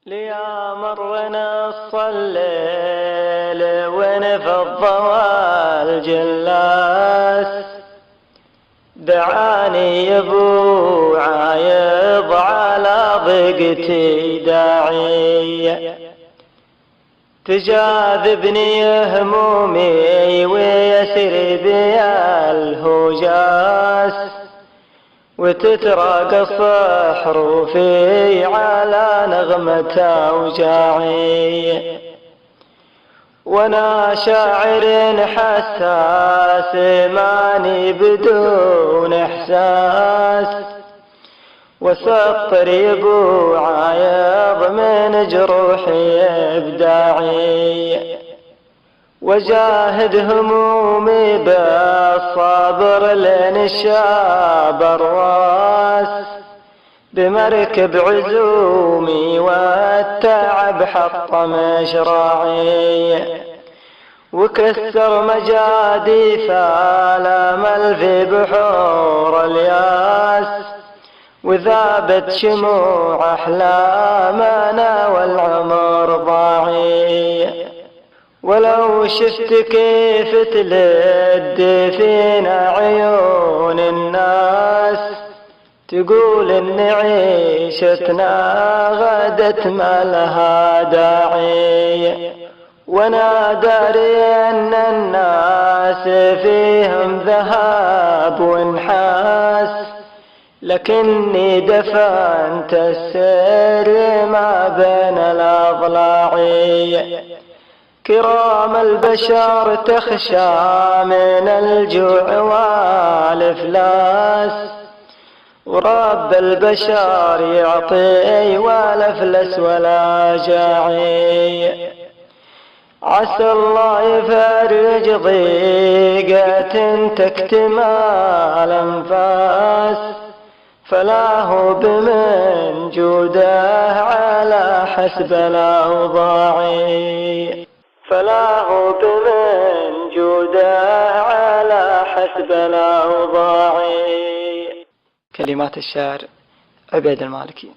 ليا مرنا الليل ونفض الجلاس دعاني ابو عايض على ضيقتي داعية تجاذبني همومي ويسري بي الهجاس وتتراقص حروفي على نغمة أوجاعي وانا شاعر حساس ماني بدون احساس وسطر يبو عايض من جروحي ابداعي وجاهد همومي بالصبر لين الشاب الراس بمركب عزومي والتعب حط مشراعي وكسر مجاديف الامل في بحور الياس وذابت شموع احلامنا والعمر ضاعي ولو شفت كيف تلد فينا عيون الناس تقول ان عيشتنا غدت ما لها داعي وانا داري ان الناس فيهم ذهب ونحاس لكني دفنت السر ما بين الاضلاع كرام البشر تخشى من الجوع والافلاس ورب البشر يعطي ولا فلس ولا جاعي عسى الله يفرج ضيقة تكتم الأنفاس فلا هو بمن جوده على حسب الأوضاع فلا هو بمن جوده على حسب الأوضاع. كلمات الشاعر عبيد المالكي.